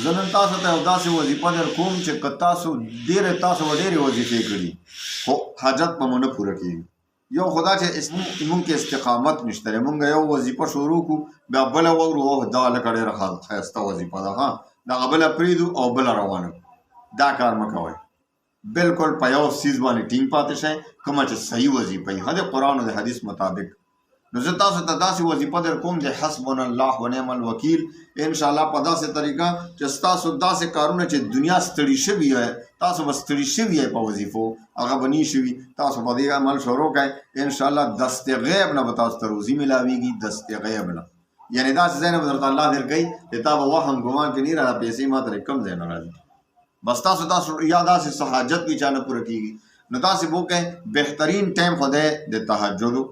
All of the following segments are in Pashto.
زه نن تاسو ته یو داسې وظیفه در کوم چې که تاسو ډېرې وظیفې کړي خو حاجت به مو نه پوره کېږي. یو خدا چې مونږ کې استقامت نشته دی. مونږ یو وظیفه شروع کړو بیا بله واورو اوه دا لکه ډېره ښایسته وظیفه ده ها دغه بله پرېږدو او بله روانه کړو. دا کار مه کوئ. بالکل په یو څیز باندې ټینګ پاتې شئ کومه چې صحیح وظیفه وي د قرآن او د حدیث مطابق. نو زه تاسو ته داسې وظیفه در کوم د حسبنا الله ونعم الوکیل انشاءالله په داسې طریقه چې ستاسو داسې کارونه چې دنیا ستړي شوي وي تاسو به ستړي شوي یئ په وظیفو هغه به نی شوي تاسو په دې عمل شروع کړئ انشاءالله دست غیب نه به تاسو ته روزي میلاویږي دست غیب نه یعنې داسې ځای نه به درته الله درکوي چې تا به وهم ګمان کې نه را پیسې ما ترې کم ځای نه راځي بس تاسو یا داسې څه حاجت وي چا نه پوره کېږي نو داسې به وکړئ بهترین ټایم خو دی د تهجدو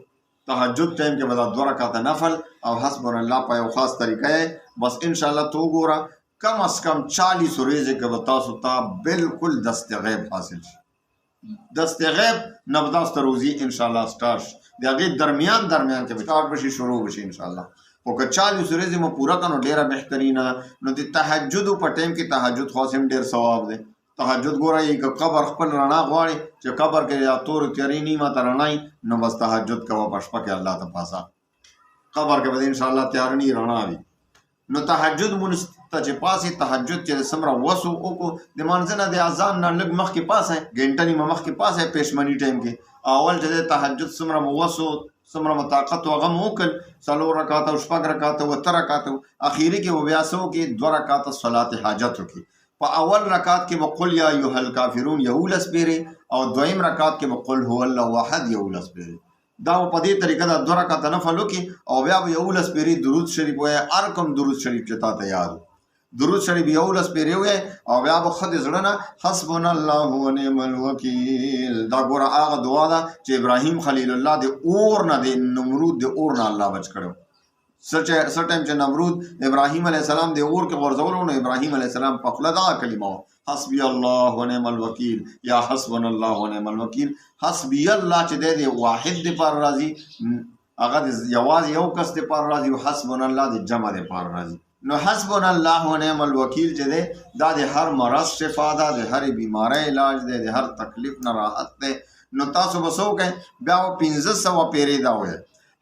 تهجد ټایم کې به دا 2 رکعته نفل او حسبنا الله په یو خاص طریقه یې بس انشاءالله تو وګوره کم از کم 40 ورځې کې به تاسو ته بالکل دست غیب حاصل شي. دست غیب نه به تاسو ته روزي انشاءالله سټارټ شي د هغې درمیان کې به سټارټ بشي شروع بشي انشاءالله. خو که 40 ورځې مو پوره کړو ډېره بهترینه نو د تهجدو په ټایم کې تهجد خاص هم ډېر ثواب دی. تهجد ګورئ که قبر خپل رڼا غواړي چې قبر کې یا تور تیارې نه ماته رڼایي نو بس تهجد کوه په شپه کې الله ته پاسه قبر کې به انشاءالله تیاره نه رڼا وي. نو تهجد مونځ ته چې پاسې تهجد چې څومره وسو وکړو د مانځه نه د اذان نه لږ مخکې پاسئ ګنټه نیمه مخکې پاسئ پېشمني ټایم کې اول چې د تهجد څومره مو وسو څومره مو طاقت و هغه مو وکړل 4 رکعاته او 6 رکعاته او 8 رکعاته اخري کې به بیا څه وکړي 2 رکعاته صلات حاجت وکړي. په اول رکعت کې به قل یا ایها الکافرون 11 پیرې او دویم رکعت کې به قل هو الله احد 11 پیرې دا په دې طریقه دا 2 رکعاته نفل وکړي او بیا به 11 پیرې درود شریف وایي هر کوم درود شریف چې تا ته یاد درود شریف 11 پیرې وایي او بیا به ښه د زړه نه حسبنا الله ونعم الوکیل دا ګوره هغه دعا ده چې ابراهیم خلیل الله د اور نه د نمرود د اور نه الله بچ کړو. سر ټایم چې نمرود ابراهیم علیه السلام د اور کې غورځولو نو ابراهیم علیه السلام په خوله دغه کلمه وه حسبي الله ونعم الوکیل یا حسبنا الله ونعم الوکیل. حسبي الله چې دی د واحد دپاره راځي هغه د یوازې یو کس دپاره راځي او حسبنا الله د جمع دپاره راځي. نو حسبنا الله ونعم الوکیل چې دی دا د هر مرض شفا ده د هرې بیمارۍ علاج دی د هر تکلیف نه راحت دی. نو تاسو به څه وکئ بیا به 1500 پیرې دا وایئ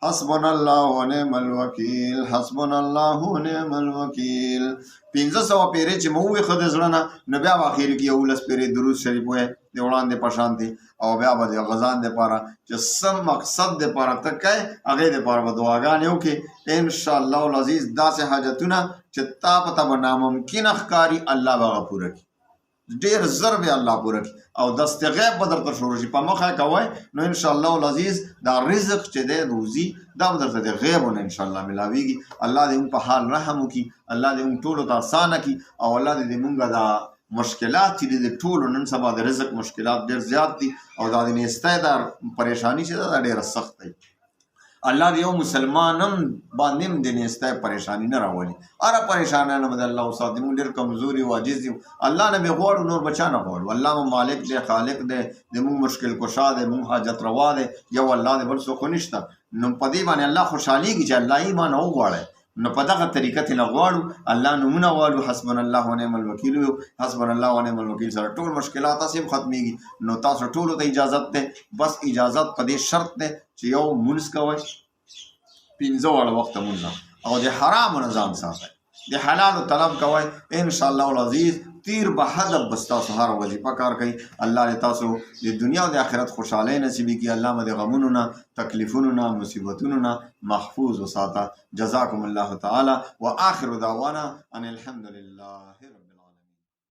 حسبنا الله ونعم الوکیل حسبنا الله ونعم الوکیل. 1500 پیرې چې مو ووایي ښه د زړه نه نو بیا به اخر کې 11 پیرې درود شریف وایئ د وړاندې په شانتې او بیا به د غزان دپاره چې څه مقصد دپاره ته کوې هغې دپاره به دعاګانې وکړې انشاءالله العزیز داسې حاجتونه چې تا په ته به ناممکنه ښکاري الله به هغه پوره کړي ډېر زر به الله پوره کړي او دست غیب به درته شروع شي په مخه کوئ نو انشاءالله العزیز دا رزق چې دی روزي دا به درته د غیبو نه انشاءالله میلاویږي. الله دې موږ په حال رحم وکړي الله دې موږ ټولو ته اسانه کړي او الله دې موږ دا مشکلات چې د ټولو نن سبا د رزق مشکلات ډېر زیات دي او دا د نیستی دا پریشاني چې ده دا ډېره سخت دی. الله د یو مسلمان هم باندې هم د نیستی پریشاني نه راولي هره پریشانۍ نه به د الله وساتي. موږ ډېر کمزوري او عاجز یو الله نه به غواړو نور به چا نه غواړو. الله مو مالک دی خالق دی د موږ مشکل کشا دی موږ حاجت روا دی یو الله دی بل څوک نشته. نو په دې باندې الله خوشحالېږي چې الله ایمان وغواړئ نو په دغه طریقه ترې نه غواړو الله نومونه والو حسبنا الله ونعم الوکیل ویو حسبنا الله ونعم الوکیل سره ټول مشکلات هسې هم ختمېږي. نو تاسو ټولو ته اجازت دی بس اجازت په دې شرط دی چې یو مونځ کوئ 15 واړه وخته مونځ او د حرامو نه ځان ساتئ د حلالو طلب کوئ انشاءالله العزیز تیر به هدف بس تاسو هر وظیفه کار کوي. الله دې تاسو د دنیا او د آخرت خوشحالۍ نصیبې کړي. الله مو د غمونو نه تکلیفونو نه مصیبتونو نه محفوظ وساته. جزاکم الله تعالی و آخر دعوانا ان الحمد لله رب